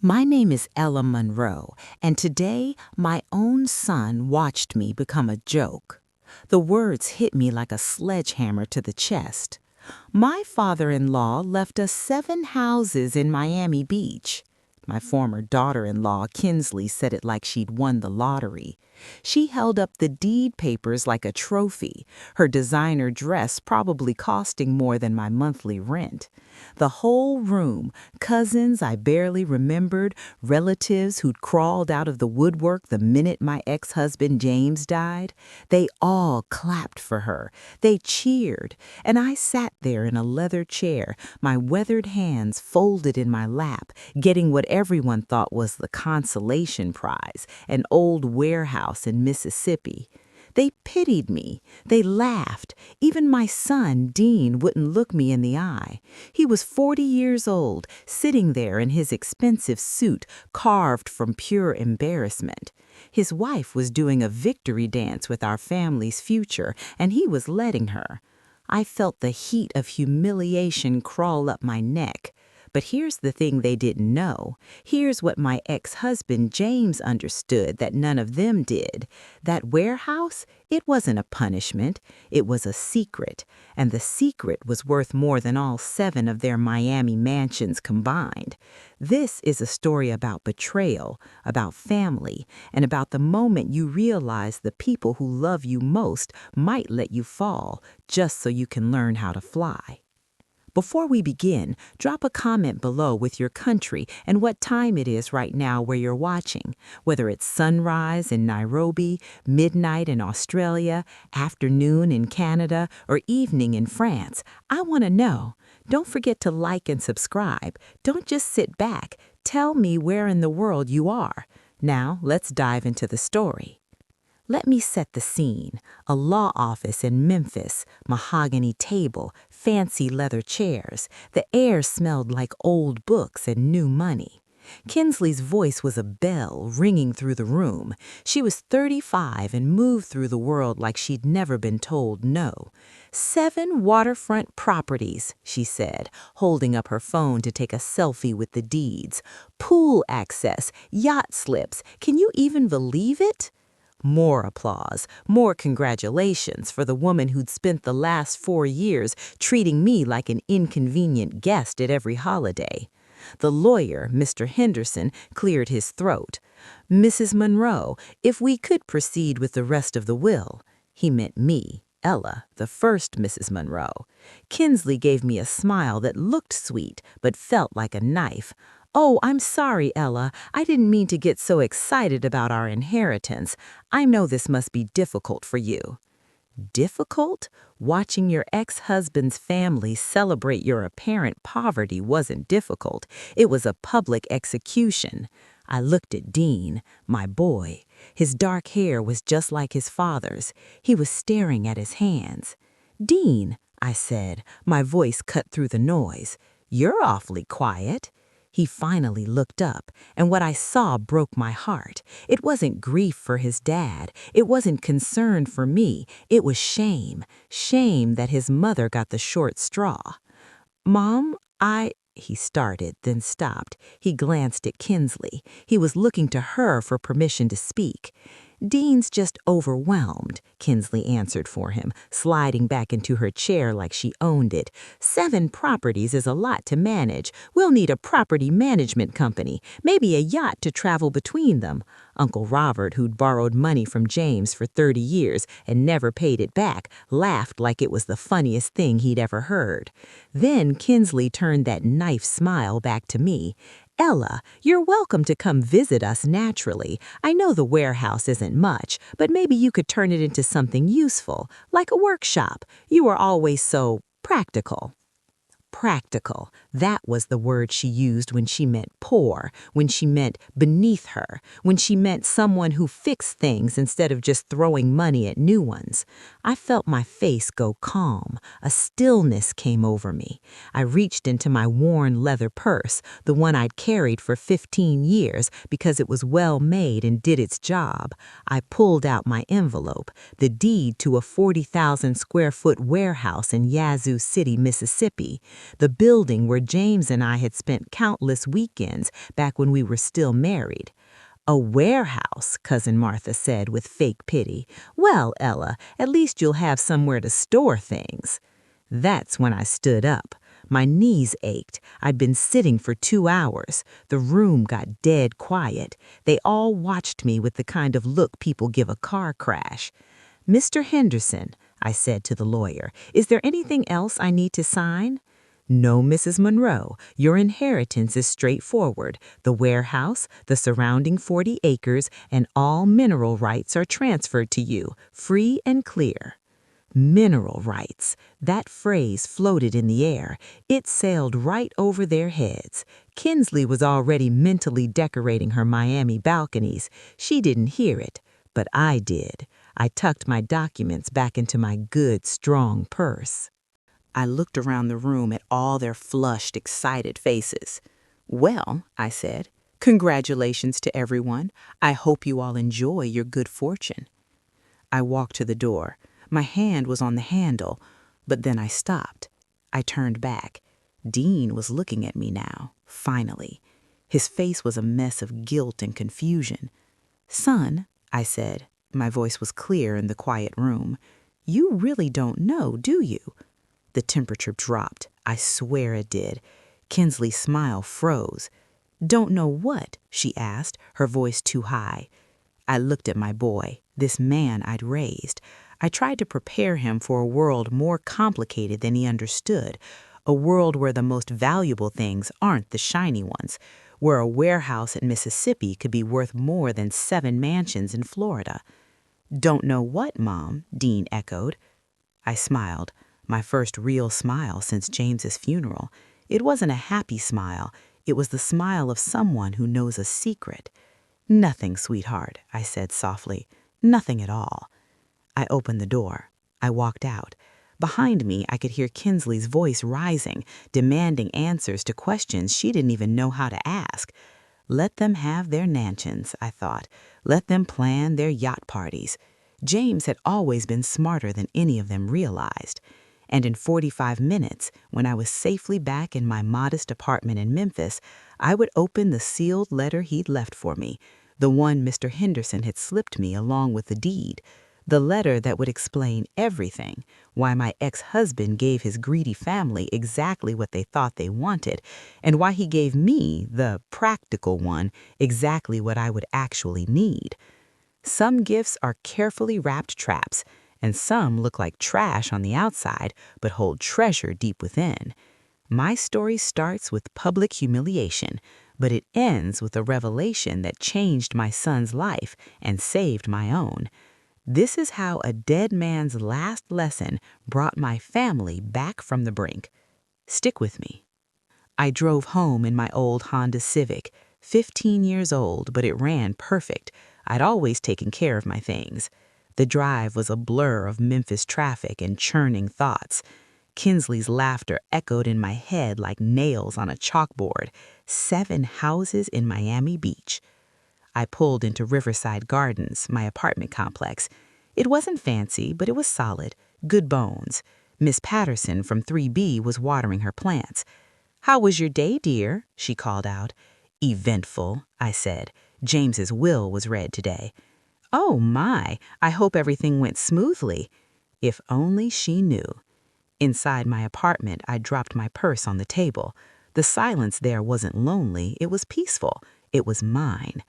My name is Ella Monroe, and today my own son watched me become a joke. The words hit me like a sledgehammer to the chest. My father-in-law left us 7 houses in Miami Beach. My former daughter-in-law, Kinsley, said it like she'd won the lottery. She held up the deed papers like a trophy, her designer dress probably costing more than my monthly rent. The whole room, cousins I barely remembered, relatives who'd crawled out of the woodwork the minute my ex-husband James died, they all clapped for her. They cheered, and I sat there in a leather chair, my weathered hands folded in my lap, getting what everyone thought was the consolation prize, an old warehouse in Mississippi. They pitied me. They laughed. Even my son, Dean, wouldn't look me in the eye. He was 40 years old, sitting there in his expensive suit, carved from pure embarrassment. His wife was doing a victory dance with our family's future, and he was letting her. I felt the heat of humiliation crawl up my neck. But here's the thing they didn't know. Here's what my ex-husband James understood that none of them did. That warehouse, it wasn't a punishment. It was a secret. And the secret was worth more than all 7 of their Miami mansions combined. This is a story about betrayal, about family, and about the moment you realize the people who love you most might let you fall just so you can learn how to fly. Before we begin, drop a comment below with your country and what time it is right now where you're watching, whether it's sunrise in Nairobi, midnight in Australia, afternoon in Canada, or evening in France. I want to know. Don't forget to like and subscribe. Don't just sit back. Tell me where in the world you are. Now, let's dive into the story. Let me set the scene. A law office in Memphis, mahogany table, fancy leather chairs. The air smelled like old books and new money. Kinsley's voice was a bell ringing through the room. She was 35 and moved through the world like she'd never been told no. 7 waterfront properties, she said, holding up her phone to take a selfie with the deeds. Pool access, yacht slips. Can you even believe it? More applause, more congratulations for the woman who'd spent the last 4 years treating me like an inconvenient guest at every holiday. The lawyer, Mr. Henderson, cleared his throat. "Mrs. Monroe, if we could proceed with the rest of the will." He meant me, Ella, the first Mrs. Monroe. Kinsley gave me a smile that looked sweet but felt like a knife. "Oh, I'm sorry, Ella. I didn't mean to get so excited about our inheritance. I know this must be difficult for you." Difficult? Watching your ex-husband's family celebrate your apparent poverty wasn't difficult. It was a public execution. I looked at Dean, my boy. His dark hair was just like his father's. He was staring at his hands. "Dean," I said, my voice cut through the noise, "you're awfully quiet." He finally looked up, and what I saw broke my heart. It wasn't grief for his dad. It wasn't concern for me. It was shame. Shame that his mother got the short straw. "Mom, he started, then stopped. He glanced at Kinsley. He was looking to her for permission to speak. "Dean's just overwhelmed," Kinsley answered for him, sliding back into her chair like she owned it. 7 properties is a lot to manage. We'll need a property management company, maybe a yacht to travel between them. Uncle Robert, who'd borrowed money from James for 30 years and never paid it back, laughed like it was the funniest thing he'd ever heard. Then Kinsley turned that knife smile back to me. "Ella, you're welcome to come visit us naturally. I know the warehouse isn't much, but maybe you could turn it into something useful, like a workshop. You are always so practical." Practical. That was the word she used when she meant poor, when she meant beneath her, when she meant someone who fixed things instead of just throwing money at new ones. I felt my face go calm. A stillness came over me. I reached into my worn leather purse, the one I'd carried for 15 years because it was well made and did its job. I pulled out my envelope, the deed to a 40,000 square foot warehouse in Yazoo City, Mississippi. the building where James and I had spent countless weekends back when we were still married. "A warehouse," Cousin Martha said with fake pity. "Well, Ella, at least you'll have somewhere to store things." That's when I stood up. My knees ached. I'd been sitting for 2 hours. The room got dead quiet. They all watched me with the kind of look people give a car crash. "Mr. Henderson," I said to the lawyer, "is there anything else I need to sign?" "No, Mrs. Monroe. Your inheritance is straightforward. The warehouse, the surrounding 40 acres, and all mineral rights are transferred to you, free and clear." Mineral rights. That phrase floated in the air. It sailed right over their heads. Kinsley was already mentally decorating her Miami balconies. She didn't hear it, but I did. I tucked my documents back into my good, strong purse. I looked around the room at all their flushed, excited faces. "Well," I said, "congratulations to everyone. I hope you all enjoy your good fortune." I walked to the door. My hand was on the handle, but then I stopped. I turned back. Dean was looking at me now, finally. His face was a mess of guilt and confusion. "Son," I said, my voice was clear in the quiet room, "you really don't know, do you?" The temperature dropped. I swear it did. Kinsley's smile froze. "Don't know what?" she asked, her voice too high. I looked at my boy, this man I'd raised. I tried to prepare him for a world more complicated than he understood, a world where the most valuable things aren't the shiny ones, where a warehouse in Mississippi could be worth more than 7 mansions in Florida. "Don't know what, Mom?" Dean echoed. I smiled, my first real smile since James's funeral. It wasn't a happy smile. It was the smile of someone who knows a secret. "Nothing, sweetheart," I said softly. "Nothing at all." I opened the door. I walked out. Behind me, I could hear Kinsley's voice rising, demanding answers to questions she didn't even know how to ask. Let them have their mansions, I thought. Let them plan their yacht parties. James had always been smarter than any of them realized. And in 45 minutes, when I was safely back in my modest apartment in Memphis, I would open the sealed letter he'd left for me, the one Mr. Henderson had slipped me along with the deed, the letter that would explain everything, why my ex-husband gave his greedy family exactly what they thought they wanted, and why he gave me, the practical one, exactly what I would actually need. Some gifts are carefully wrapped traps, and some look like trash on the outside but hold treasure deep within. My story starts with public humiliation, but it ends with a revelation that changed my son's life and saved my own. This is how a dead man's last lesson brought my family back from the brink. Stick with me. I drove home in my old Honda Civic, 15 years old, but it ran perfect. I'd always taken care of my things. The drive was a blur of Memphis traffic and churning thoughts. Kinsley's laughter echoed in my head like nails on a chalkboard. 7 houses in Miami Beach. I pulled into Riverside Gardens, my apartment complex. It wasn't fancy, but it was solid, good bones. Miss Patterson from 3B was watering her plants. "How was your day, dear?" she called out. "Eventful," I said. James's will was read today. "Oh my, I hope everything went smoothly." If only she knew. Inside my apartment, I dropped my purse on the table. The silence there wasn't lonely, it was peaceful. It was mine.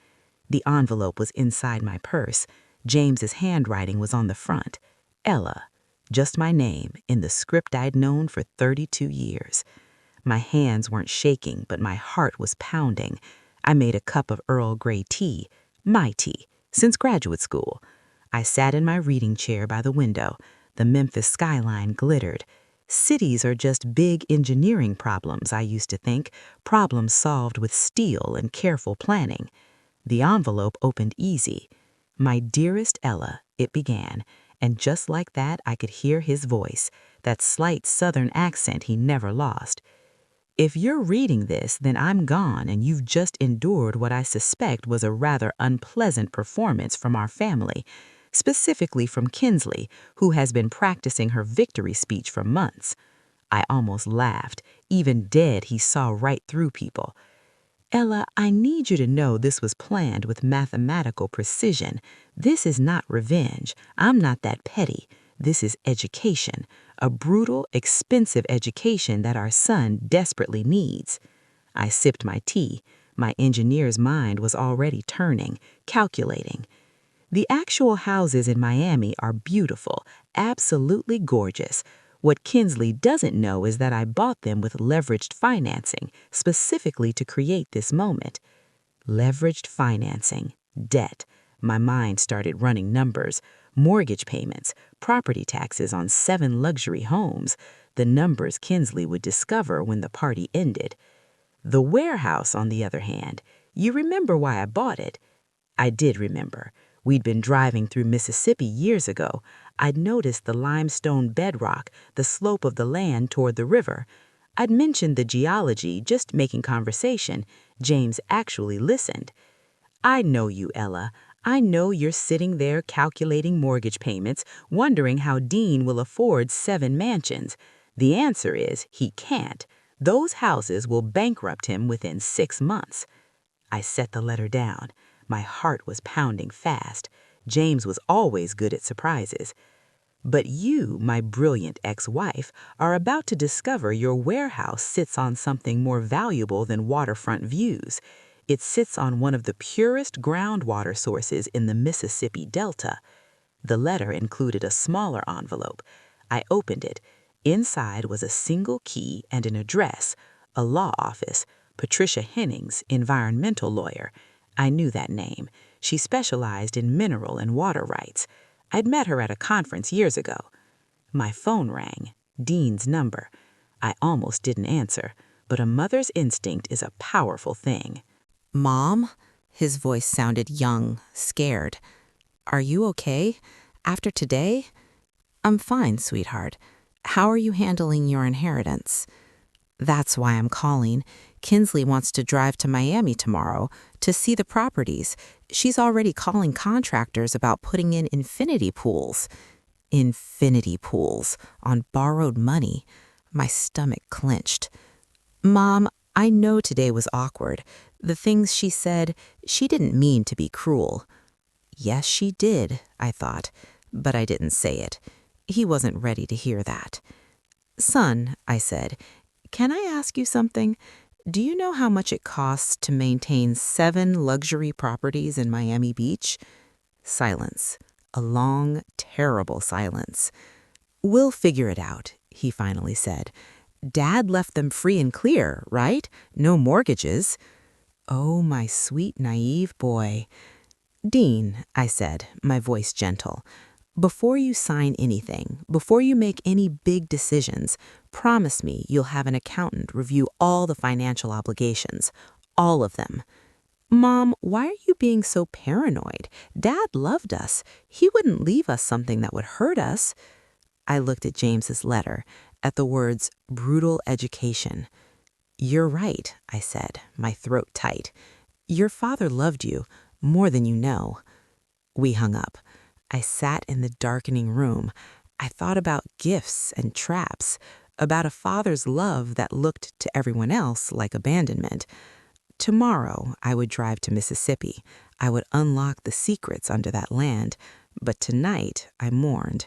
The envelope was inside my purse. James's handwriting was on the front. Ella. Just my name, in the script I'd known for 32 years. My hands weren't shaking, but my heart was pounding. I made a cup of Earl Grey tea, my tea, since graduate school. I sat in my reading chair by the window. The Memphis skyline glittered. Cities are just big engineering problems, I used to think, problems solved with steel and careful planning. The envelope opened easy. "My dearest Ella," it began, and just like that I could hear his voice, that slight southern accent he never lost. "If you're reading this, then I'm gone and you've just endured what I suspect was a rather unpleasant performance from our family, specifically from Kinsley, who has been practicing her victory speech for months. I almost laughed. Even dead, he saw right through people. Ella, I need you to know this was planned with mathematical precision. This is not revenge. I'm not that petty. This is education, a brutal, expensive education that our son desperately needs. I sipped my tea. My engineer's mind was already turning, calculating. The actual houses in Miami are beautiful, absolutely gorgeous. What Kinsley doesn't know is that I bought them with leveraged financing, specifically to create this moment. Leveraged financing, debt. My mind started running numbers, mortgage payments, property taxes on 7 luxury homes, the numbers Kinsley would discover when the party ended. The warehouse, on the other hand, you remember why I bought it. I did remember. We'd been driving through Mississippi years ago. I'd noticed the limestone bedrock, the slope of the land toward the river. I'd mentioned the geology, just making conversation. James actually listened. I know you, Ella. I know you're sitting there calculating mortgage payments, wondering how Dean will afford 7 mansions. The answer is he can't. Those houses will bankrupt him within 6 months. I set the letter down. My heart was pounding fast. James was always good at surprises. But you, my brilliant ex-wife, are about to discover your warehouse sits on something more valuable than waterfront views. It sits on one of the purest groundwater sources in the Mississippi Delta. The letter included a smaller envelope. I opened it. Inside was a single key and an address, a law office, Patricia Hennings, environmental lawyer. I knew that name. She specialized in mineral and water rights. I'd met her at a conference years ago. My phone rang. Dean's number. I almost didn't answer, but a mother's instinct is a powerful thing. Mom? His voice sounded young, scared. Are you okay? After today? I'm fine, sweetheart. How are you handling your inheritance? That's why I'm calling. Kinsley wants to drive to Miami tomorrow to see the properties. She's already calling contractors about putting in infinity pools. Infinity pools on borrowed money. My stomach clenched. Mom, I know today was awkward. The things she said, she didn't mean to be cruel. Yes, she did, I thought, but I didn't say it. He wasn't ready to hear that. Son, I said, can I ask you something? Do you know how much it costs to maintain 7 luxury properties in Miami Beach? Silence. A long, terrible silence. We'll figure it out, he finally said. Dad left them free and clear, right? No mortgages. Oh, my sweet, naive boy. Dean, I said, my voice gentle, before you sign anything, before you make any big decisions, promise me you'll have an accountant review all the financial obligations, all of them. Mom, why are you being so paranoid? Dad loved us. He wouldn't leave us something that would hurt us. I looked at James's letter, at the words brutal education. You're right, I said, my throat tight. Your father loved you more than you know. We hung up. I sat in the darkening room. I thought about gifts and traps, about a father's love that looked to everyone else like abandonment. Tomorrow, I would drive to Mississippi. I would unlock the secrets under that land. But tonight, I mourned.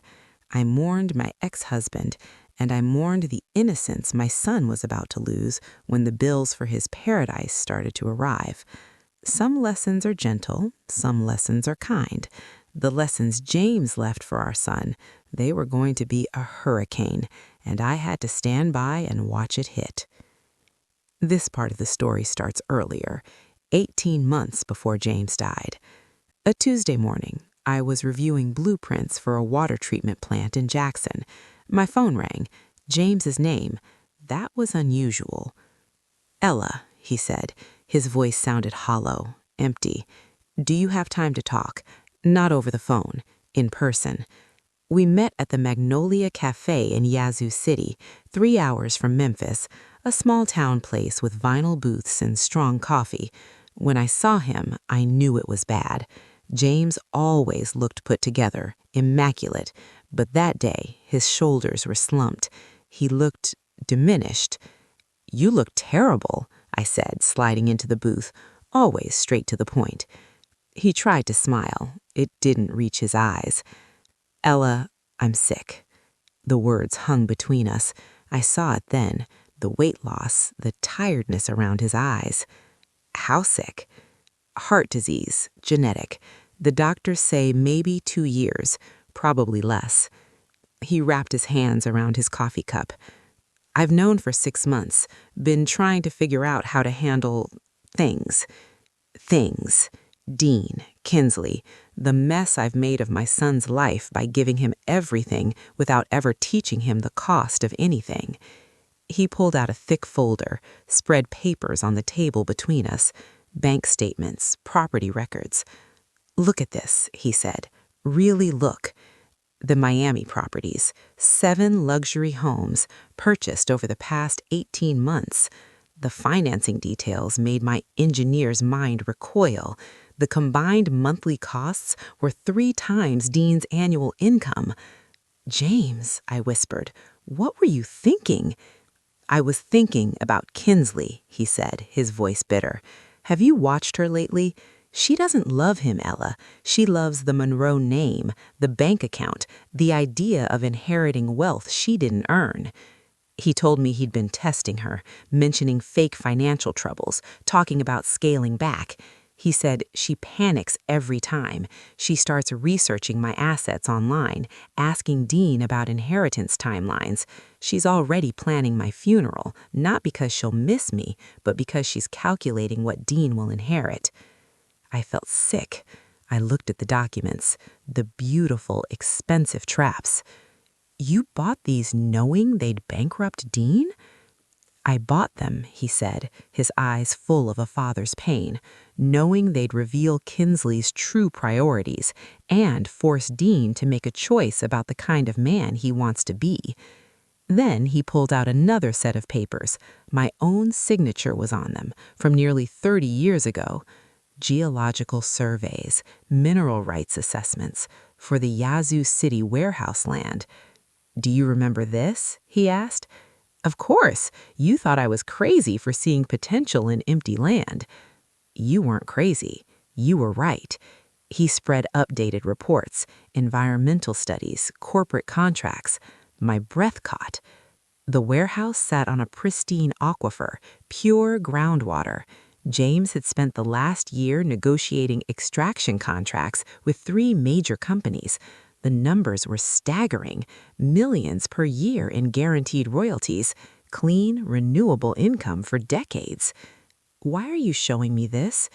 I mourned my ex-husband, and I mourned the innocence my son was about to lose when the bills for his paradise started to arrive. Some lessons are gentle, some lessons are kind. The lessons James left for our son, they were going to be a hurricane, and I had to stand by and watch it hit. This part of the story starts earlier, 18 months before James died. A Tuesday morning, I was reviewing blueprints for a water treatment plant in Jackson. My phone rang. James's name. That was unusual. Ella, he said. His voice sounded hollow, empty. Do you have time to talk? Not over the phone, in person. We met at the Magnolia Cafe in Yazoo City, 3 hours from Memphis, a small town place with vinyl booths and strong coffee. When I saw him, I knew it was bad. James always looked put together, immaculate, but that day his shoulders were slumped. He looked diminished. "You look terrible," I said, sliding into the booth, always straight to the point. He tried to smile. It didn't reach his eyes. "Ella, I'm sick." The words hung between us. I saw it then, the weight loss, the tiredness around his eyes. "How sick?" "Heart disease, genetic. The doctors say maybe 2 years, probably less." He wrapped his hands around his coffee cup. "I've known for 6 months, been trying to figure out how to handle things. Things. Dean, Kinsley, the mess I've made of my son's life by giving him everything without ever teaching him the cost of anything." He pulled out a thick folder, spread papers on the table between us, bank statements, property records. "Look at this," he said. "Really look. The Miami properties, 7 luxury homes purchased over the past 18 months. The financing details made my engineer's mind recoil. The combined monthly costs were 3 times Dean's annual income." "James," I whispered, "what were you thinking?" "I was thinking about Kinsley," he said, his voice bitter. "Have you watched her lately? She doesn't love him, Ella. She loves the Monroe name, the bank account, the idea of inheriting wealth she didn't earn." He told me he'd been testing her, mentioning fake financial troubles, talking about scaling back. He said she panics every time. She starts researching my assets online, asking Dean about inheritance timelines. She's already planning my funeral, not because she'll miss me, but because she's calculating what Dean will inherit. I felt sick. I looked at the documents, the beautiful, expensive traps. "You bought these knowing they'd bankrupt Dean?" "I bought them," he said, his eyes full of a father's pain, "knowing they'd reveal Kinsley's true priorities and force Dean to make a choice about the kind of man he wants to be." Then he pulled out another set of papers. My own signature was on them, from nearly 30 years ago. Geological surveys, mineral rights assessments for the Yazoo City warehouse land. "Do you remember this?" he asked. "Of course. You thought I was crazy for seeing potential in empty land." "You weren't crazy. You were right." He spread updated reports, environmental studies, corporate contracts. My breath caught. The warehouse sat on a pristine aquifer, pure groundwater. James had spent the last year negotiating extraction contracts with 3 major companies. The numbers were staggering, millions per year in guaranteed royalties, clean, renewable income for decades. "Why are you showing me this?"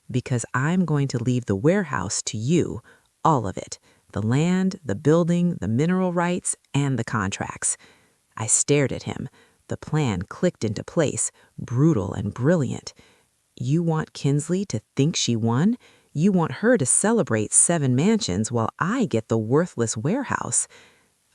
"Because I'm going to leave the warehouse to you, all of it, the land, the building, the mineral rights, and the contracts." I stared at him. The plan clicked into place, brutal and brilliant. "You want Kinsley to think she won? You want her to celebrate 7 mansions while I get the worthless warehouse."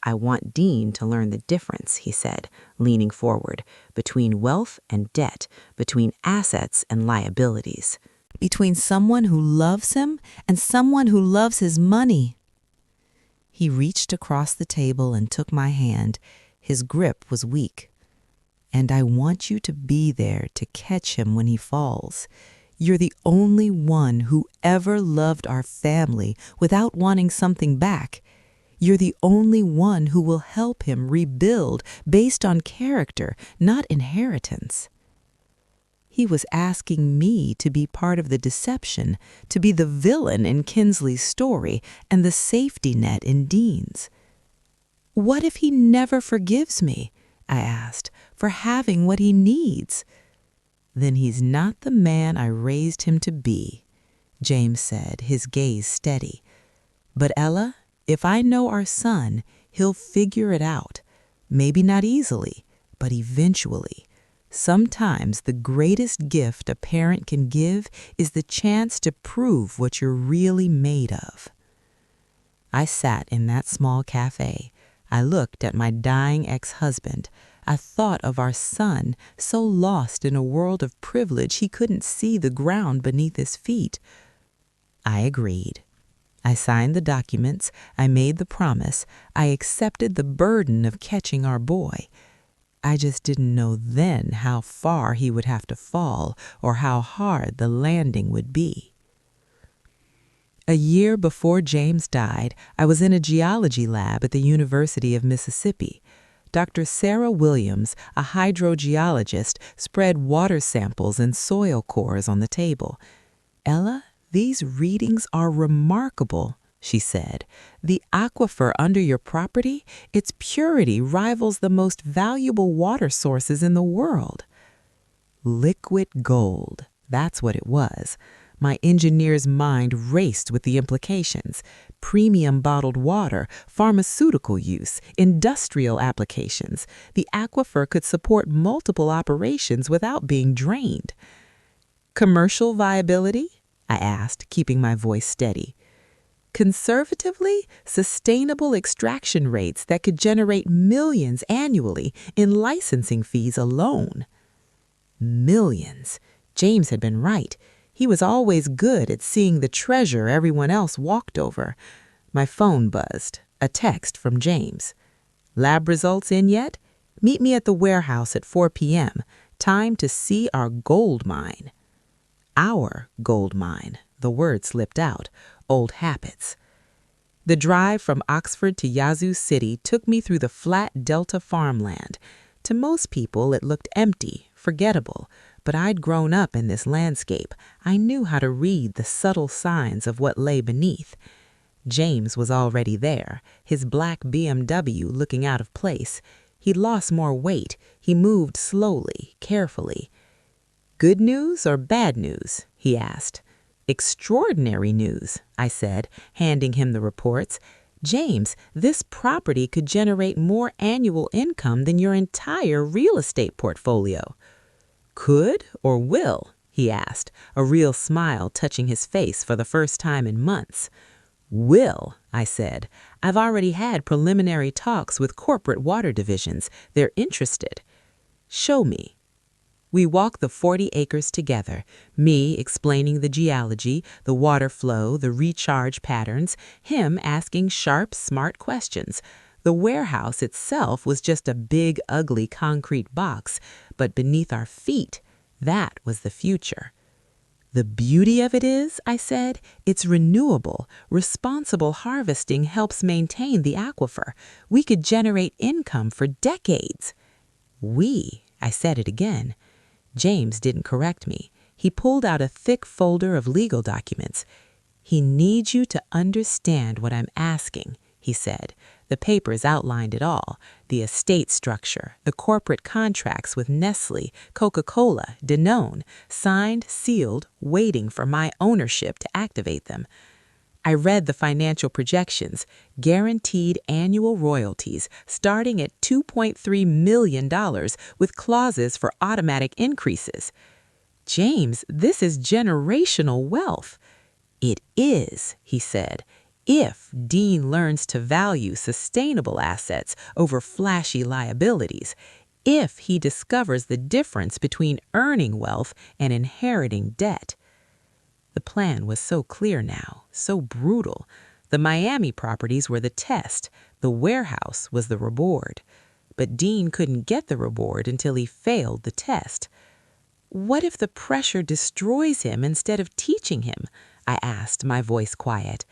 "I want Dean to learn the difference," he said, leaning forward, "between wealth and debt, between assets and liabilities. Between someone who loves him and someone who loves his money." He reached across the table and took my hand. His grip was weak. "And I want you to be there to catch him when he falls. You're the only one who ever loved our family without wanting something back. You're the only one who will help him rebuild based on character, not inheritance." He was asking me to be part of the deception, to be the villain in Kinsley's story and the safety net in Dean's. "What if he never forgives me?" I asked, "for having what he needs?" "Then he's not the man I raised him to be," James said, his gaze steady. "But Ella, if I know our son, he'll figure it out. Maybe not easily, but eventually. Sometimes the greatest gift a parent can give is the chance to prove what you're really made of." I sat in that small cafe. I looked at my dying ex-husband. I thought of our son, so lost in a world of privilege he couldn't see the ground beneath his feet. I agreed. I signed the documents. I made the promise. I accepted the burden of catching our boy. I just didn't know then how far he would have to fall or how hard the landing would be. A year before James died, I was in a geology lab at the University of Mississippi. Dr. Sarah Williams, a hydrogeologist, spread water samples and soil cores on the table. "Ella, these readings are remarkable," she said. "The aquifer under your property, its purity rivals the most valuable water sources in the world." Liquid gold, that's what it was. My engineer's mind raced with the implications. Premium bottled water, pharmaceutical use, industrial applications. The aquifer could support multiple operations without being drained. "Commercial viability?" I asked, keeping my voice steady. "Conservatively, sustainable extraction rates that could generate millions annually in licensing fees alone." Millions. James had been right. He was always good at seeing the treasure everyone else walked over. My phone buzzed. A text from James. "Lab results in yet? Meet me at the warehouse at 4 p.m. Time to see our gold mine." Our gold mine. The word slipped out. Old habits. The drive from Oxford to Yazoo City took me through the flat Delta farmland. To most people, it looked empty, forgettable, but I'd grown up in this landscape. I knew how to read the subtle signs of what lay beneath. James was already there, his black BMW looking out of place. He'd lost more weight. He moved slowly, carefully. "Good news or bad news?" he asked. "Extraordinary news," I said, handing him the reports. "James, this property could generate more annual income than your entire real estate portfolio." "Could or will?" he asked, a real smile touching his face for the first time in months. "Will," I said. "I've already had preliminary talks with corporate water divisions. They're interested." "Show me." We walked the 40 acres together, me explaining the geology, the water flow, the recharge patterns, him asking sharp, smart questions. The warehouse itself was just a big, ugly concrete box, but beneath our feet, that was the future. "The beauty of it is," I said, "it's renewable. Responsible harvesting helps maintain the aquifer. We could generate income for decades." "We," I said it again. James didn't correct me. He pulled out a thick folder of legal documents. "He needs you to understand what I'm asking," he said. The papers outlined it all: the estate structure, the corporate contracts with Nestle, Coca-Cola, Danone, signed, sealed, waiting for my ownership to activate them. I read the financial projections, guaranteed annual royalties starting at $2.3 million with clauses for automatic increases. "James, this is generational wealth." "It is," he said, "if Dean learns to value sustainable assets over flashy liabilities, if he discovers the difference between earning wealth and inheriting debt." The plan was so clear now, so brutal. The Miami properties were the test. The warehouse was the reward. But Dean couldn't get the reward until he failed the test. "What if the pressure destroys him instead of teaching him?" I asked, my voice quiet.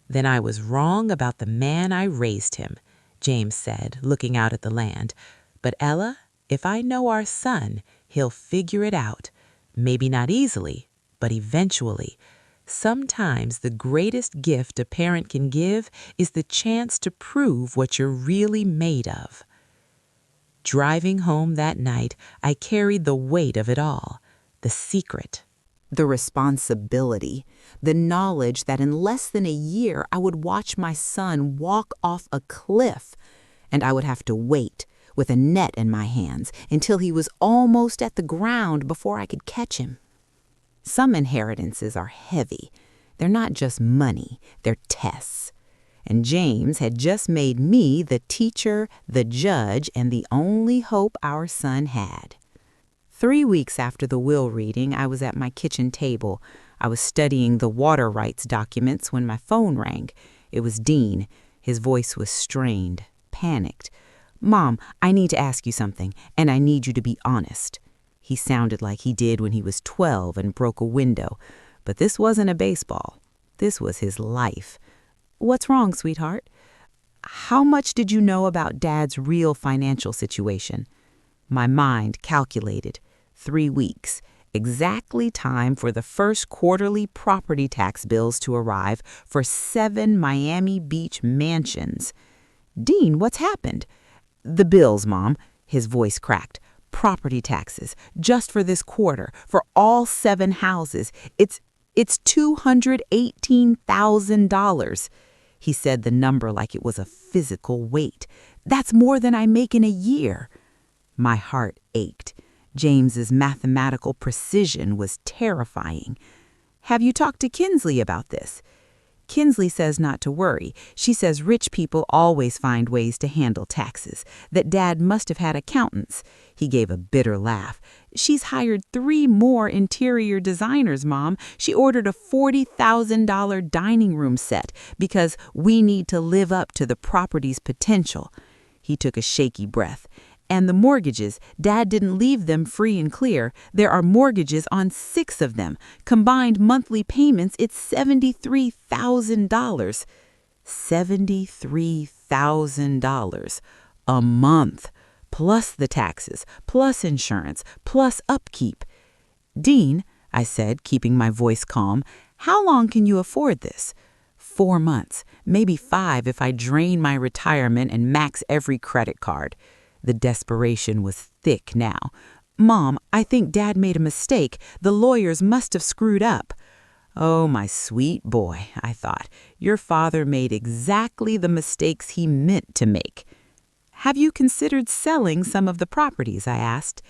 "Then I was wrong about the man I raised him," James said, looking out at the land. "But Ella, if I know our son, he'll figure it out. Maybe not easily, but eventually. Sometimes the greatest gift a parent can give is the chance to prove what you're really made of." Driving home that night, I carried the weight of it all. The secret. The responsibility, the knowledge that in less than a year I would watch my son walk off a cliff, and I would have to wait with a net in my hands until he was almost at the ground before I could catch him. Some inheritances are heavy. They're not just money, they're tests. And James had just made me the teacher, the judge, and the only hope our son had. 3 weeks after the will reading, I was at my kitchen table. I was studying the water rights documents when my phone rang. It was Dean. His voice was strained, panicked. Mom, I need to ask you something, and I need you to be honest. He sounded like he did when he was 12 and broke a window, but this wasn't a baseball. This was his life. What's wrong, sweetheart? How much did you know about Dad's real financial situation? My mind calculated. 3 weeks. Exactly time for the first quarterly property tax bills to arrive for 7 Miami Beach mansions. Dean, what's happened? The bills, Mom. His voice cracked. Property taxes, just for this quarter, for all 7 houses. It's $218,000. He said the number like it was a physical weight. That's more than I make in a year. My heart ached. James's mathematical precision was terrifying. Have you talked to Kinsley about this? Kinsley says not to worry. She says rich people always find ways to handle taxes, that Dad must have had accountants. He gave a bitter laugh. She's hired 3 more interior designers, Mom. She ordered a $40,000 dining room set because we need to live up to the property's potential. He took a shaky breath. And the mortgages, Dad didn't leave them free and clear. There are mortgages on 6 of them. Combined monthly payments, it's $73,000. $73,000 a month, plus the taxes, plus insurance, plus upkeep. Dean, I said, keeping my voice calm, how long can you afford this? 4 months, maybe 5 if I drain my retirement and max every credit card. The desperation was thick now. Mom, I think Dad made a mistake. The lawyers must have screwed up. Oh, my sweet boy, I thought. Your father made exactly the mistakes he meant to make. Have you considered selling some of the properties? I asked.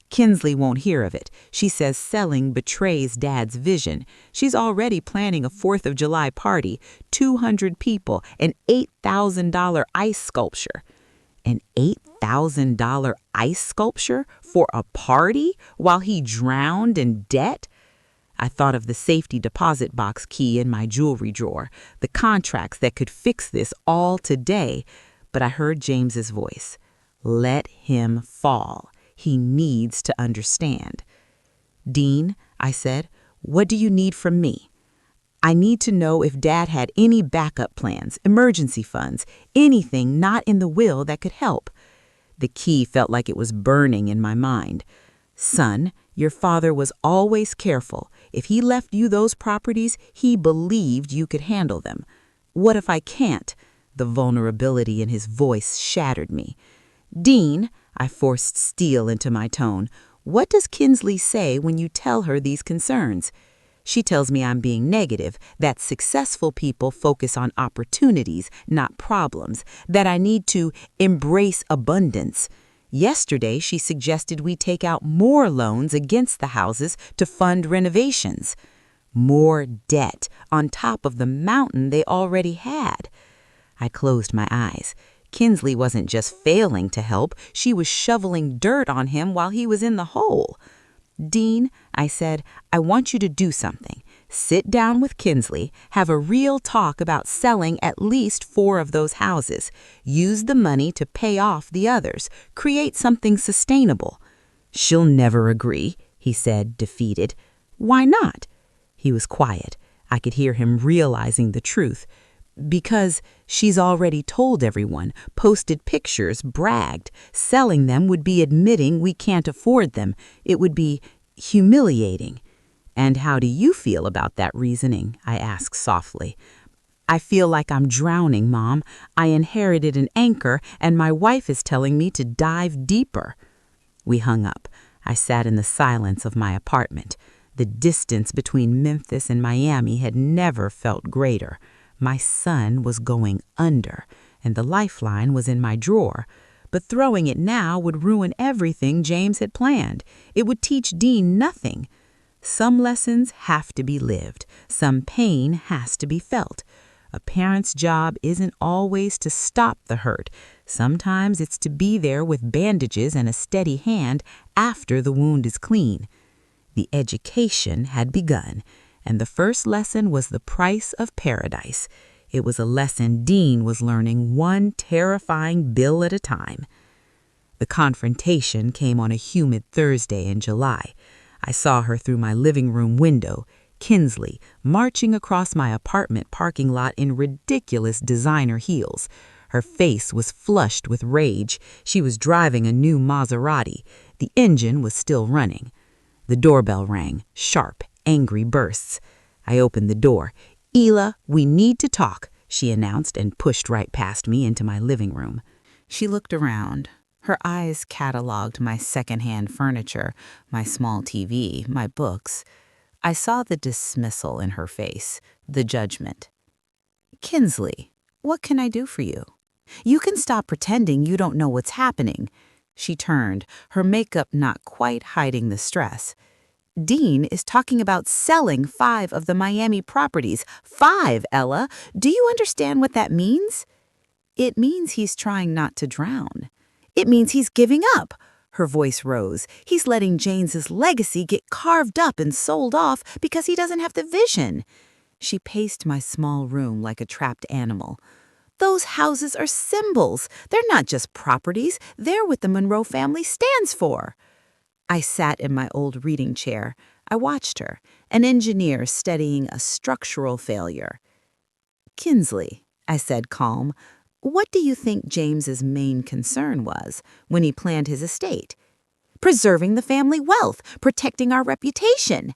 Kinsley won't hear of it. She says selling betrays Dad's vision. She's already planning a 4th of July party, 200 people, an $8,000 ice sculpture. An $8,000 ice sculpture for a party while he drowned in debt? I thought of the safety deposit box key in my jewelry drawer, the contracts that could fix this all today, but I heard James's voice. Let him fall. He needs to understand. Dean, I said, what do you need from me? I need to know if Dad had any backup plans, emergency funds, anything not in the will that could help. The key felt like it was burning in my mind. Son, your father was always careful. If he left you those properties, he believed you could handle them. What if I can't? The vulnerability in his voice shattered me. Dean, I forced steel into my tone, what does Kinsley say when you tell her these concerns? She tells me I'm being negative, that successful people focus on opportunities, not problems, that I need to embrace abundance. Yesterday, she suggested we take out more loans against the houses to fund renovations. More debt on top of the mountain they already had. I closed my eyes. Kinsley wasn't just failing to help, she was shoveling dirt on him while he was in the hole. Dean, I said, I want you to do something. Sit down with Kinsley, have a real talk about selling at least 4 of those houses. Use the money to pay off the others. Create something sustainable. She'll never agree, he said, defeated. Why not? He was quiet. I could hear him realizing the truth. Because she's already told everyone, posted pictures, bragged. Selling them would be admitting we can't afford them. It would be humiliating. And how do you feel about that reasoning? I asked softly. I feel like I'm drowning, Mom. I inherited an anchor, and my wife is telling me to dive deeper. We hung up. I sat in the silence of my apartment. The distance between Memphis and Miami had never felt greater. My son was going under, and the lifeline was in my drawer. But throwing it now would ruin everything James had planned. It would teach Dean nothing. Some lessons have to be lived. Some pain has to be felt. A parent's job isn't always to stop the hurt. Sometimes it's to be there with bandages and a steady hand after the wound is clean. The education had begun. And the first lesson was the price of paradise. it was a lesson Dean was learning one terrifying bill at a time. The confrontation came on a humid Thursday in July. I saw her through my living room window, Kinsley, marching across my apartment parking lot in ridiculous designer heels. Her face was flushed with rage. She was driving a new Maserati. The engine was still running. The doorbell rang, sharp, angry bursts. I opened the door. "Ela, we need to talk," she announced and pushed right past me into my living room. She looked around. Her eyes cataloged my secondhand furniture, my small TV, my books. I saw the dismissal in her face, the judgment. "Kinsley, what can I do for you? You can stop pretending you don't know what's happening." She turned, her makeup not quite hiding the stress. "Dean is talking about selling 5 of the Miami properties. 5, Ella. Do you understand what that means?" "It means he's trying not to drown. It means he's giving up." Her voice rose. "He's letting James's legacy get carved up and sold off because he doesn't have the vision." She paced my small room like a trapped animal. "Those houses are symbols. They're not just properties. They're what the Monroe family stands for." I sat in my old reading chair. I watched her, an engineer studying a structural failure. "Kinsley," I said, calm, "what do you think James's main concern was when he planned his estate?" "Preserving the family wealth, protecting our reputation."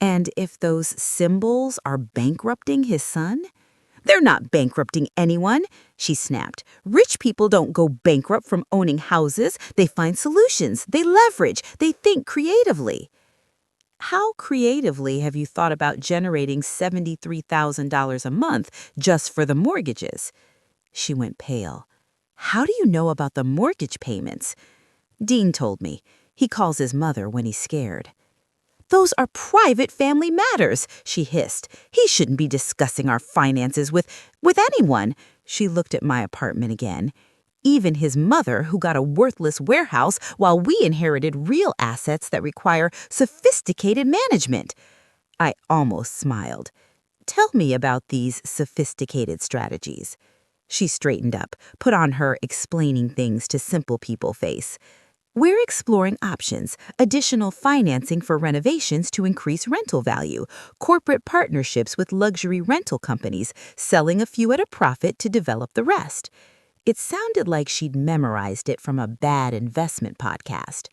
"And if those symbols are bankrupting his son?" "They're not bankrupting anyone," she snapped. "Rich people don't go bankrupt from owning houses. They find solutions. They leverage. They think creatively." "How creatively have you thought about generating $73,000 a month just for the mortgages?" She went pale. "How do you know about the mortgage payments?" "Dean told me. He calls his mother when he's scared." "Those are private family matters," she hissed. "He shouldn't be discussing our finances with anyone." She looked at my apartment again. "Even his mother, who got a worthless warehouse while we inherited real assets that require sophisticated management." I almost smiled. "Tell me about these sophisticated strategies." She straightened up, put on her explaining things to simple people face. "We're exploring options, additional financing for renovations to increase rental value, corporate partnerships with luxury rental companies, selling a few at a profit to develop the rest." It sounded like she'd memorized it from a bad investment podcast.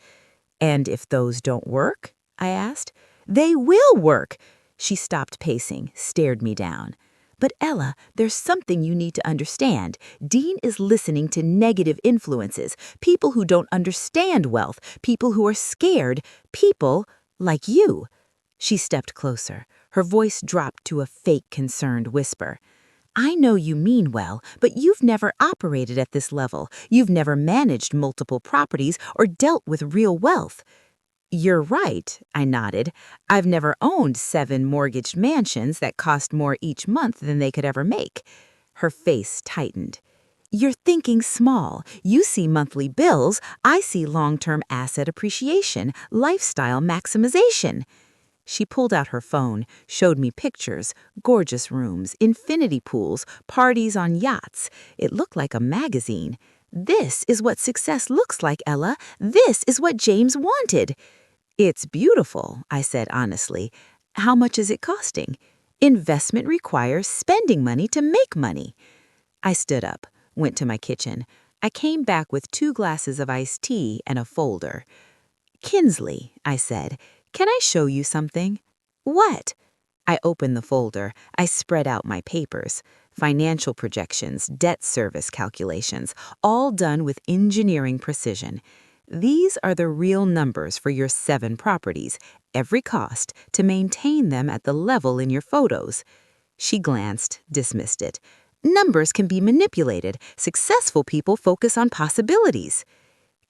"And if those don't work?" I asked. "They will work." She stopped pacing, stared me down. "But Ella, there's something you need to understand. Dean is listening to negative influences, people who don't understand wealth, people who are scared, people like you." She stepped closer. Her voice dropped to a fake concerned whisper. "I know you mean well, but you've never operated at this level. You've never managed multiple properties or dealt with real wealth." "You're right," I nodded. "I've never owned 7 mortgaged mansions that cost more each month than they could ever make." Her face tightened. "You're thinking small. You see monthly bills. I see long-term asset appreciation, lifestyle maximization." She pulled out her phone, showed me pictures, gorgeous rooms, infinity pools, parties on yachts. It looked like a magazine. "This is what success looks like, Ella. This is what James wanted." "It's beautiful," I said honestly. "How much is it costing?" "Investment requires spending money to make money." I stood up, went to my kitchen. I came back with 2 glasses of iced tea and a folder. "Kinsley," I said, "can I show you something?" "What?" I opened the folder. I spread out my papers. Financial projections, debt service calculations, all done with engineering precision. These are the real numbers for your 7 properties, every cost, to maintain them at the level in your photos. She glanced, dismissed it. "Numbers can be manipulated. Successful people focus on possibilities."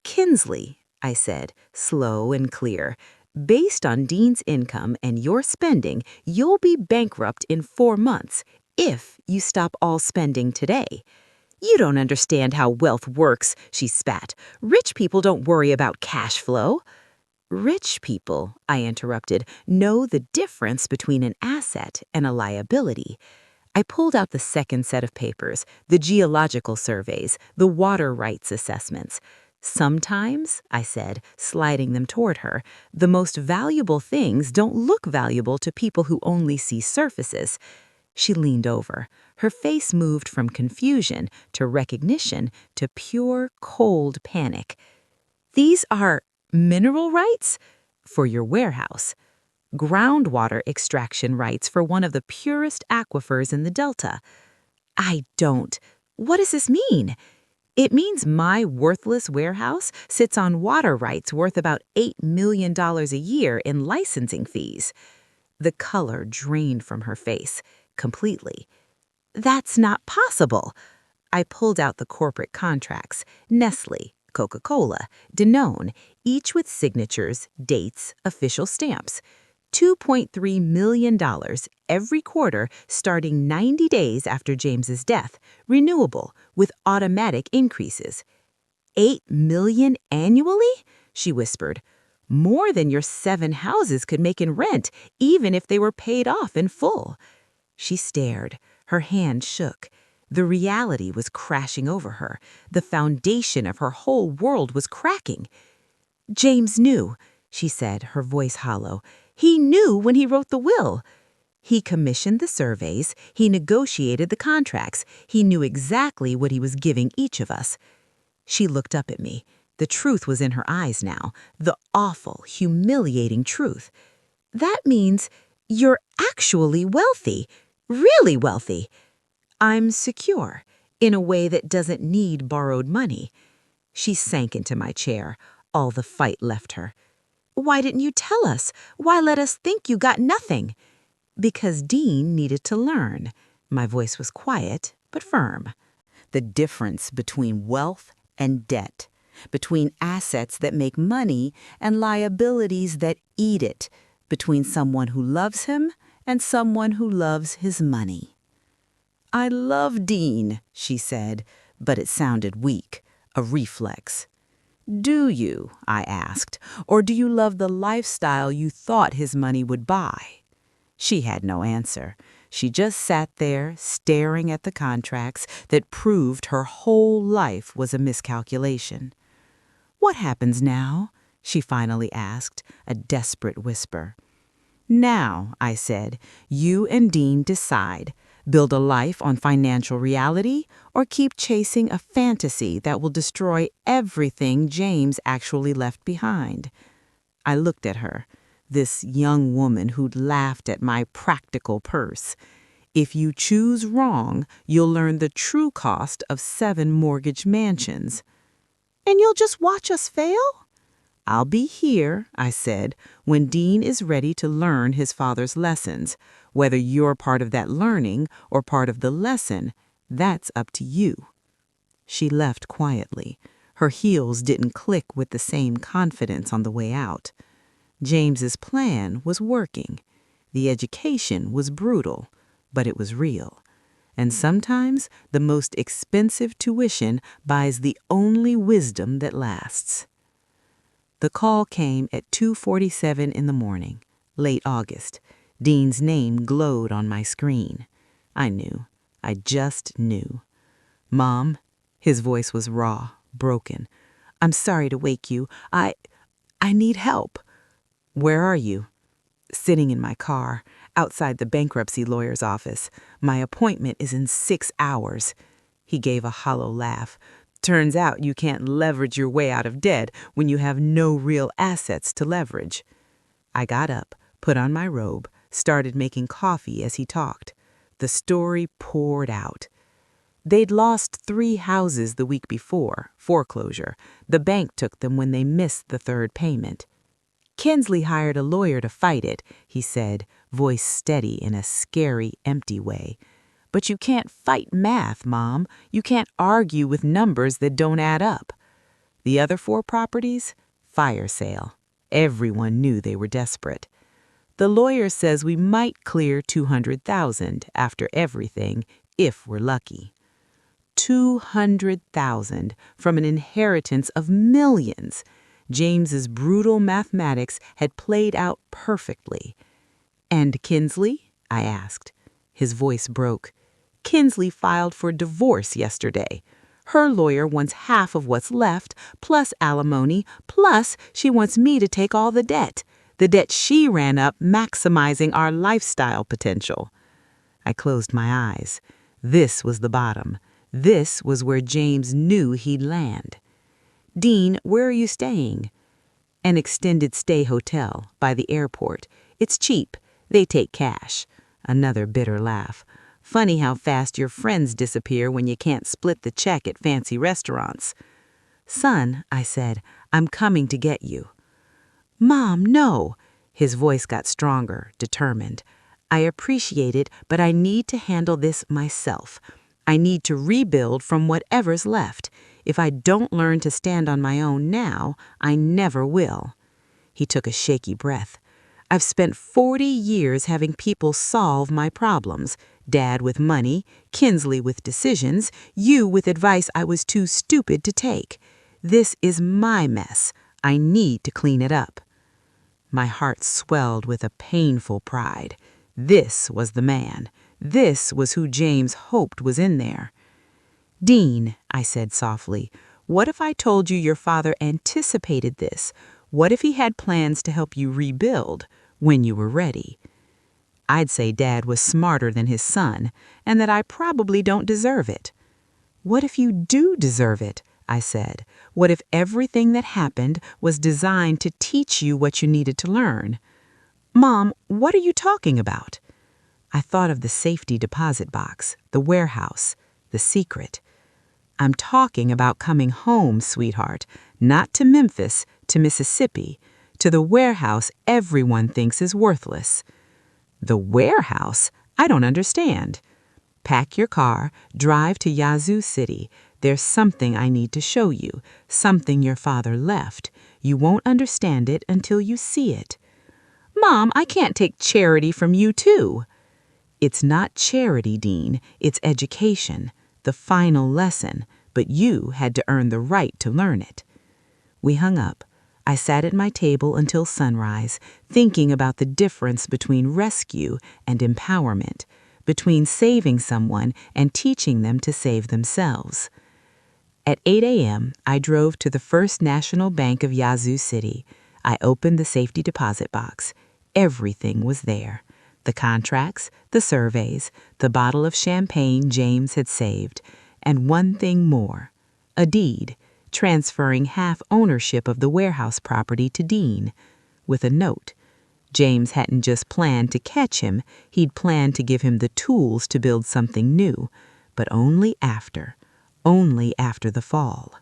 "Kinsley," I said, slow and clear, "based on Dean's income and your spending, you'll be bankrupt in 4 months if you stop all spending today." "You don't understand how wealth works," she spat. "Rich people don't worry about cash flow." "Rich people," I interrupted, "know the difference between an asset and a liability." I pulled out the second set of papers, the geological surveys, the water rights assessments. Sometimes, I said, sliding them toward her, the most valuable things don't look valuable to people who only see surfaces. She leaned over. Her face moved from confusion to recognition to pure, cold panic. These are mineral rights? For your warehouse. Groundwater extraction rights for one of the purest aquifers in the Delta. I don't. What does this mean? It means my worthless warehouse sits on water rights worth about $8 million a year in licensing fees. The color drained from her face, completely. That's not possible. I pulled out the corporate contracts, Nestle, Coca-Cola, Danone, each with signatures, dates, official stamps. $2.3 million every quarter starting 90 days after James's death, renewable, with automatic increases. $8 million annually? She whispered. More than your 7 houses could make in rent, even if they were paid off in full. She stared. Her hand shook. The reality was crashing over her. The foundation of her whole world was cracking. James knew, she said, her voice hollow. He knew when he wrote the will. He commissioned the surveys. He negotiated the contracts. He knew exactly what he was giving each of us. She looked up at me. The truth was in her eyes now, the awful, humiliating truth. That means you're actually wealthy, really wealthy. I'm secure, in a way that doesn't need borrowed money. She sank into my chair. All the fight left her. Why didn't you tell us? Why let us think you got nothing? Because Dean needed to learn. My voice was quiet, but firm. The difference between wealth and debt, between assets that make money and liabilities that eat it, between someone who loves him and someone who loves his money. I love Dean, she said, but it sounded weak, a reflex. Do you, I asked, or do you love the lifestyle you thought his money would buy? She had no answer. She just sat there, staring at the contracts that proved her whole life was a miscalculation. What happens now? She finally asked, a desperate whisper. Now, I said, you and Dean decide. Build a life on financial reality or keep chasing a fantasy that will destroy everything James actually left behind. I looked at her, this young woman who'd laughed at my practical purse. If you choose wrong, you'll learn the true cost of 7 mortgaged mansions. And you'll just watch us fail? I'll be here, I said, when Dean is ready to learn his father's lessons. Whether you're part of that learning or part of the lesson, that's up to you. She left quietly. Her heels didn't click with the same confidence on the way out. James's plan was working. The education was brutal, but it was real. And sometimes the most expensive tuition buys the only wisdom that lasts. The call came at 2:47 in the morning, late August. Dean's name glowed on my screen. I knew. I just knew. Mom, his voice was raw, broken. I'm sorry to wake you. I need help. Where are you? Sitting in my car, outside the bankruptcy lawyer's office. My appointment is in 6 hours. He gave a hollow laugh. Turns out you can't leverage your way out of debt when you have no real assets to leverage. I got up, put on my robe, started making coffee as he talked. The story poured out. They'd lost 3 houses the week before, foreclosure. The bank took them when they missed the 3rd payment. Kinsley hired a lawyer to fight it, he said, voice steady in a scary, empty way. But you can't fight math, Mom. You can't argue with numbers that don't add up. The other 4 properties? Fire sale. Everyone knew they were desperate. The lawyer says we might clear $200,000 after everything, if we're lucky. $200,000 from an inheritance of millions. James's brutal mathematics had played out perfectly. And Kinsley? I asked. His voice broke. Kinsley filed for divorce yesterday. Her lawyer wants half of what's left, plus alimony, plus she wants me to take all the debt she ran up maximizing our lifestyle potential. I closed my eyes. This was the bottom. This was where James knew he'd land. Dean, where are you staying? An extended stay hotel by the airport. It's cheap. They take cash. Another bitter laugh. Funny how fast your friends disappear when you can't split the check at fancy restaurants. Son, I said, I'm coming to get you. Mom, no. His voice got stronger, determined. I appreciate it, but I need to handle this myself. I need to rebuild from whatever's left. If I don't learn to stand on my own now, I never will. He took a shaky breath. I've spent 40 years having people solve my problems. Dad with money, Kinsley with decisions, you with advice I was too stupid to take. This is my mess. I need to clean it up. My heart swelled with a painful pride. This was the man. This was who James hoped was in there. Dean, I said softly, what if I told you your father anticipated this? What if he had plans to help you rebuild when you were ready? I'd say Dad was smarter than his son, and that I probably don't deserve it. What if you do deserve it? I said. What if everything that happened was designed to teach you what you needed to learn? Mom, what are you talking about? I thought of the safety deposit box, the warehouse, the secret. I'm talking about coming home, sweetheart, not to Memphis, to Mississippi, to the warehouse everyone thinks is worthless. The warehouse? I don't understand. Pack your car, drive to Yazoo City. There's something I need to show you, something your father left. You won't understand it until you see it. Mom, I can't take charity from you too. It's not charity, Dean. It's education, the final lesson, but you had to earn the right to learn it. We hung up. I sat at my table until sunrise, thinking about the difference between rescue and empowerment, between saving someone and teaching them to save themselves. At 8 a.m., I drove to the First National Bank of Yazoo City. I opened the safety deposit box. Everything was there. The contracts, the surveys, the bottle of champagne James had saved, and one thing more, a deed, transferring half ownership of the warehouse property to Dean, with a note. James hadn't just planned to catch him, he'd planned to give him the tools to build something new, but only after the fall.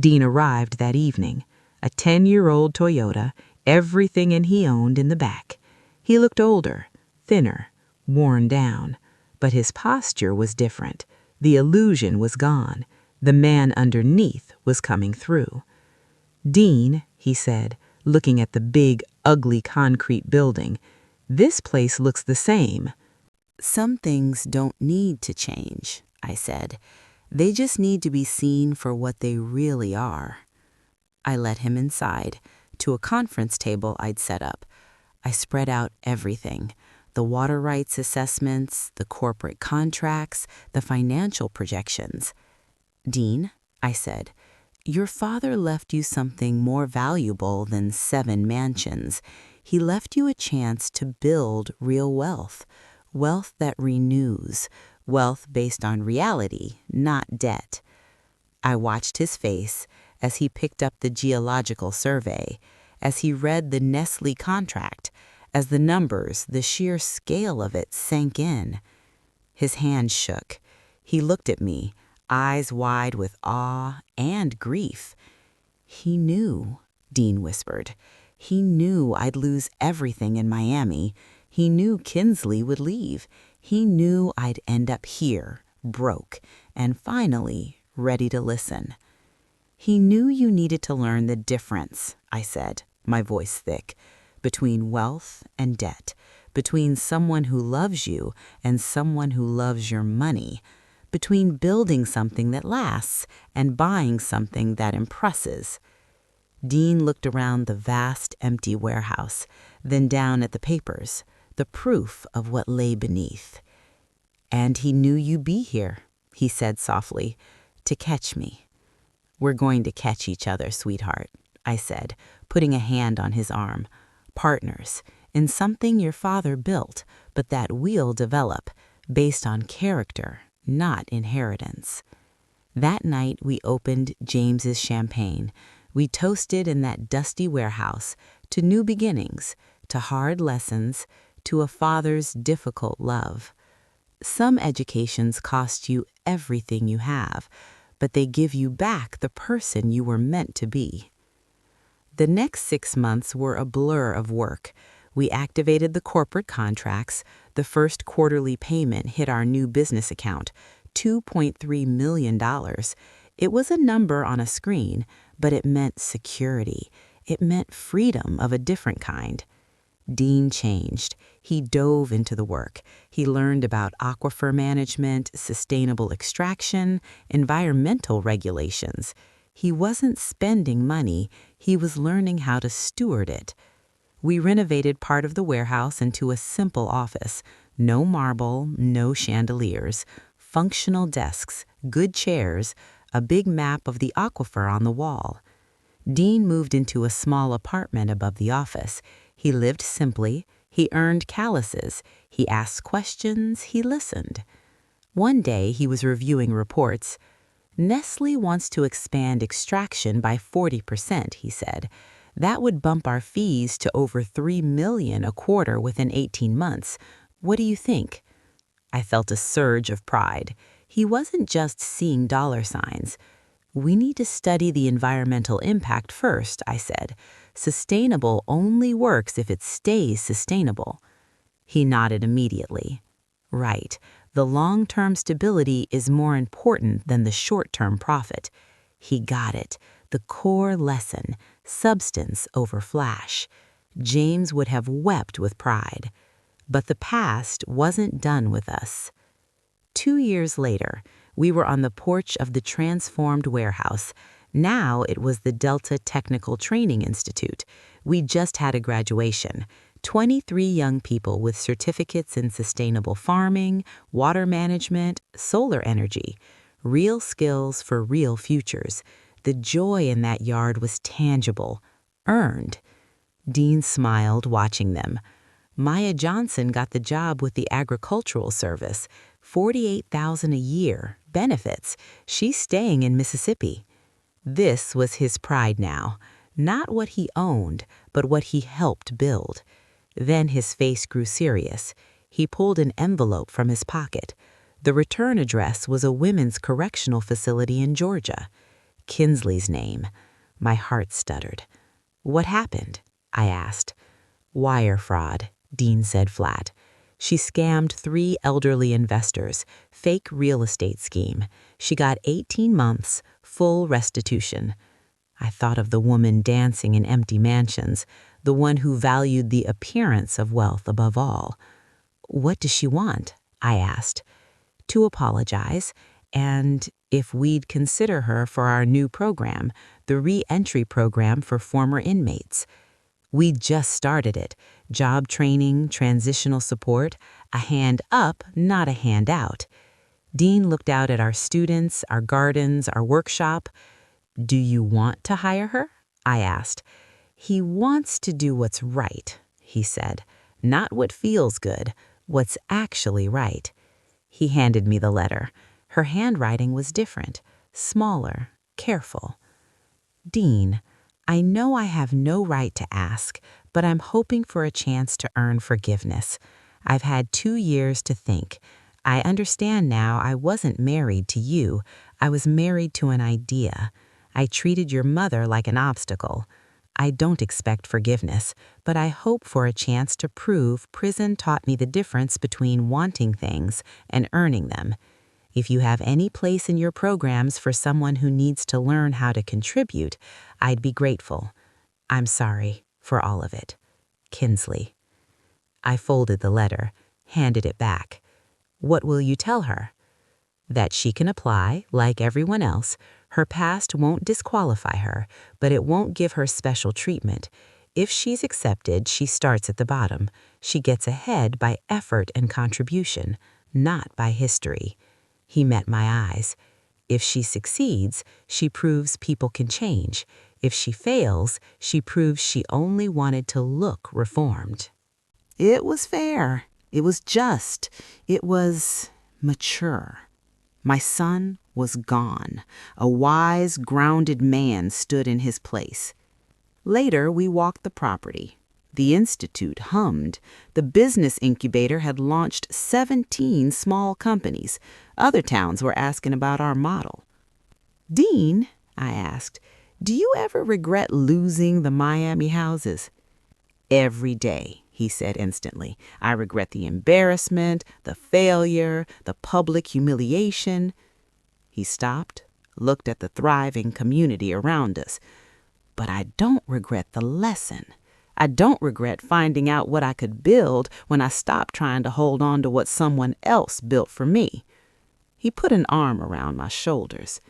Dean arrived that evening, a 10-year-old Toyota, everything he owned in the back. He looked older, thinner, worn down, but his posture was different. The illusion was gone. The man underneath was coming through. Dean, he said, looking at the big, ugly concrete building, this place looks the same. Some things don't need to change, I said. They just need to be seen for what they really are. I led him inside, to a conference table I'd set up. I spread out everything, the water rights assessments, the corporate contracts, the financial projections. Dean, I said, your father left you something more valuable than 7 mansions. He left you a chance to build real wealth, wealth that renews, wealth based on reality, not debt. I watched his face as he picked up the geological survey, as he read the Nestle contract, as the numbers, the sheer scale of it sank in. His hand shook. He looked at me, eyes wide with awe and grief. He knew, Dean whispered. He knew I'd lose everything in Miami. He knew Kinsley would leave. He knew I'd end up here, broke, and finally ready to listen. He knew you needed to learn the difference, I said, my voice thick, between wealth and debt, between someone who loves you and someone who loves your money, between building something that lasts and buying something that impresses. Dean looked around the vast, empty warehouse, then down at the papers, the proof of what lay beneath. And he knew you'd be here, he said softly, to catch me. We're going to catch each other, sweetheart, I said, putting a hand on his arm. Partners, in something your father built, but that we'll develop, based on character, not inheritance. That night we opened James's champagne. We toasted in that dusty warehouse to new beginnings, to hard lessons, to a father's difficult love. Some educations cost you everything you have, but they give you back the person you were meant to be. The next 6 months were a blur of work. We activated the corporate contracts. The first quarterly payment hit our new business account, $2.3 million. It was a number on a screen, but it meant security. It meant freedom of a different kind. Dean changed. He dove into the work. He learned about aquifer management, sustainable extraction, environmental regulations. He wasn't spending money, he was learning how to steward it. We renovated part of the warehouse into a simple office. No marble, no chandeliers, functional desks, good chairs, a big map of the aquifer on the wall. Dean moved into a small apartment above the office. He lived simply, he earned calluses, he asked questions, he listened. One day he was reviewing reports. Nestle wants to expand extraction by 40%, he said. That would bump our fees to over $3 million a quarter within 18 months. What do you think? I felt a surge of pride. He wasn't just seeing dollar signs. We need to study the environmental impact first, I said. Sustainable only works if it stays sustainable. He nodded immediately. Right. The long-term stability is more important than the short-term profit. He got it. The core lesson, substance over flash. James would have wept with pride. But the past wasn't done with us. 2 years later, we were on the porch of the transformed warehouse. Now it was the Delta Technical Training Institute. We just had a graduation. 23 young people with certificates in sustainable farming, water management, solar energy. Real skills for real futures. The joy in that yard was tangible, earned. Dean smiled, watching them. Maya Johnson got the job with the Agricultural Service, $48,000 a year, benefits. She's staying in Mississippi. This was his pride now, not what he owned, but what he helped build. Then his face grew serious. He pulled an envelope from his pocket. The return address was a women's correctional facility in Georgia. Kinsley's name. My heart stuttered. What happened? I asked. Wire fraud, Dean said flat. She scammed 3 elderly investors, fake real estate scheme. She got 18 months, full restitution. I thought of the woman dancing in empty mansions, the one who valued the appearance of wealth above all. What does she want? I asked. To apologize, and if we'd consider her for our new program, the re-entry program for former inmates. We just started it. Job training, transitional support, a hand up, not a hand out. Dean looked out at our students, our gardens, our workshop. Do you want to hire her? I asked. He wants to do what's right, he said. Not what feels good, what's actually right. He handed me the letter. Her handwriting was different, smaller, careful. Dean, I know I have no right to ask, but I'm hoping for a chance to earn forgiveness. I've had 2 years to think. I understand now I wasn't married to you. I was married to an idea. I treated your mother like an obstacle. I don't expect forgiveness, but I hope for a chance to prove prison taught me the difference between wanting things and earning them. If you have any place in your programs for someone who needs to learn how to contribute, I'd be grateful. I'm sorry for all of it. Kinsley. I folded the letter, handed it back. What will you tell her? That she can apply, like everyone else. Her past won't disqualify her, but it won't give her special treatment. If she's accepted, she starts at the bottom. She gets ahead by effort and contribution, not by history. He met my eyes. If she succeeds, she proves people can change. If she fails, she proves she only wanted to look reformed. It was fair. It was just. It was mature. My son was gone. A wise, grounded man stood in his place. Later, we walked the property. The institute hummed. The business incubator had launched 17 small companies. Other towns were asking about our model. "Dean," I asked, "do you ever regret losing the Miami houses?" "Every day," he said instantly. "I regret the embarrassment, the failure, the public humiliation." He stopped, looked at the thriving community around us. "But I don't regret the lesson. I don't regret finding out what I could build when I stopped trying to hold on to what someone else built for me." He put an arm around my shoulders.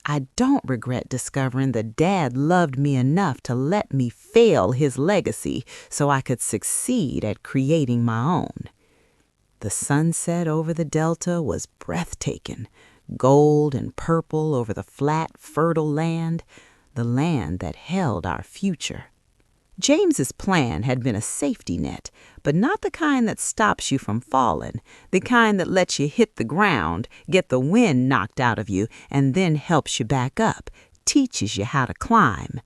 "I don't regret discovering that Dad loved me enough to let me fail his legacy so I could succeed at creating my own." The sunset over the Delta was breathtaking, gold and purple over the flat, fertile land, the land that held our future. James's plan had been a safety net, but not the kind that stops you from falling, the kind that lets you hit the ground, get the wind knocked out of you, and then helps you back up, teaches you how to climb.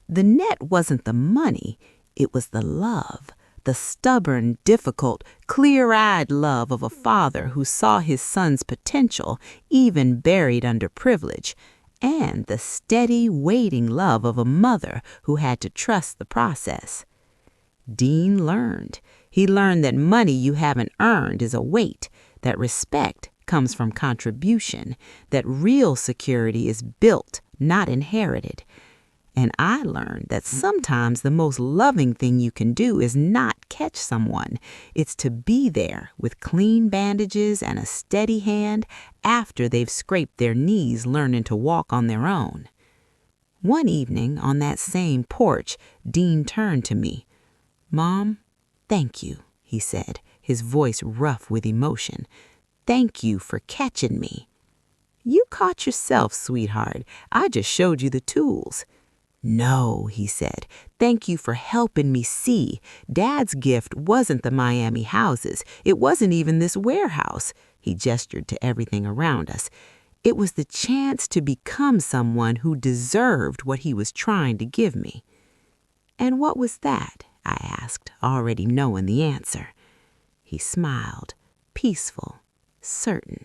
The net wasn't the money, it was the love, the stubborn, difficult, clear-eyed love of a father who saw his son's potential, even buried under privilege, and the steady, waiting love of a mother who had to trust the process. Dean learned. He learned that money you haven't earned is a weight, that respect comes from contribution, that real security is built, not inherited. And I learned that sometimes the most loving thing you can do is not catch someone. It's to be there with clean bandages and a steady hand after they've scraped their knees learning to walk on their own. One evening on that same porch, Dean turned to me. "Mom, thank you," he said, his voice rough with emotion. "Thank you for catching me." "You caught yourself, sweetheart. I just showed you the tools." "No," he said, "thank you for helping me see. Dad's gift wasn't the Miami houses. It wasn't even this warehouse." He gestured to everything around us. "It was the chance to become someone who deserved what he was trying to give me." "And what was that?" I asked, already knowing the answer. He smiled, peaceful, certain.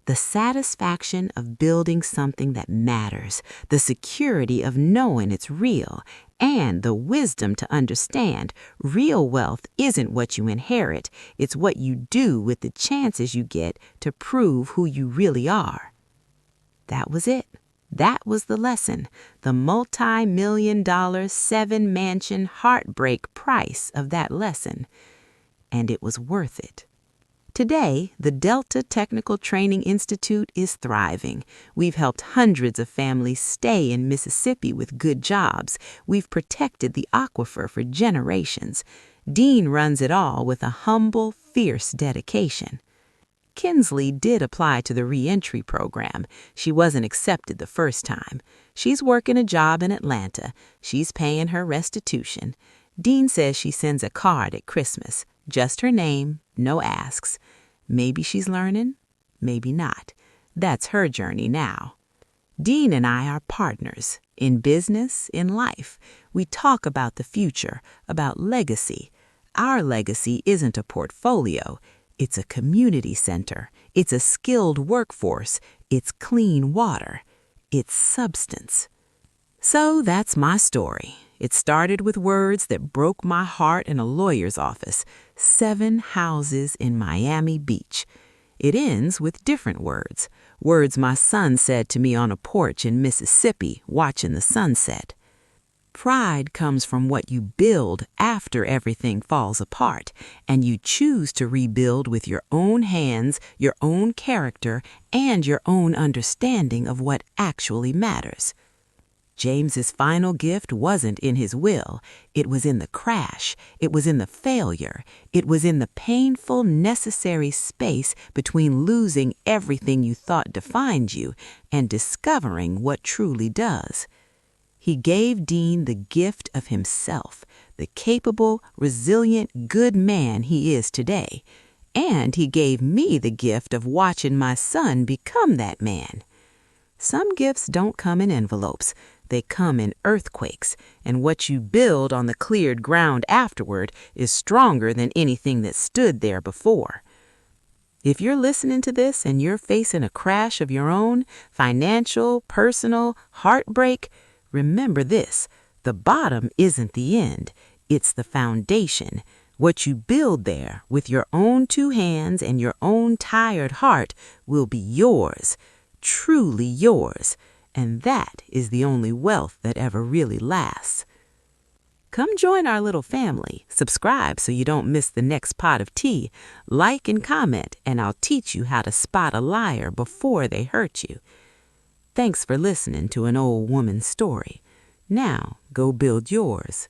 "The satisfaction of building something that matters, the security of knowing it's real, and the wisdom to understand real wealth isn't what you inherit, it's what you do with the chances you get to prove who you really are." That was it. That was the lesson, the multi-million-dollar, 7-mansion heartbreak price of that lesson. And it was worth it. Today, the Delta Technical Training Institute is thriving. We've helped hundreds of families stay in Mississippi with good jobs. We've protected the aquifer for generations. Dean runs it all with a humble, fierce dedication. Kinsley did apply to the re-entry program. She wasn't accepted the first time. She's working a job in Atlanta. She's paying her restitution. Dean says she sends a card at Christmas. Just her name, no asks. Maybe she's learning, maybe not. That's her journey now. Dean and I are partners, in business, in life. We talk about the future, about legacy. Our legacy isn't a portfolio. It's a community center. It's a skilled workforce. It's clean water. It's substance. So that's my story. It started with words that broke my heart in a lawyer's office. 7 houses in Miami Beach. It ends with different words. Words my son said to me on a porch in Mississippi, watching the sunset. Pride comes from what you build after everything falls apart, and you choose to rebuild with your own hands, your own character, and your own understanding of what actually matters. James's final gift wasn't in his will. It was in the crash. It was in the failure. It was in the painful, necessary space between losing everything you thought defined you and discovering what truly does. He gave Dean the gift of himself, the capable, resilient, good man he is today. And he gave me the gift of watching my son become that man. Some gifts don't come in envelopes. They come in earthquakes, and what you build on the cleared ground afterward is stronger than anything that stood there before. If you're listening to this and you're facing a crash of your own, financial, personal, heartbreak, remember this: the bottom isn't the end, it's the foundation. What you build there with your own two hands and your own tired heart will be yours, truly yours, and that is the only wealth that ever really lasts. Come join our little family. Subscribe so you don't miss the next pot of tea. Like and comment, and I'll teach you how to spot a liar before they hurt you. Thanks for listening to an old woman's story. Now, go build yours.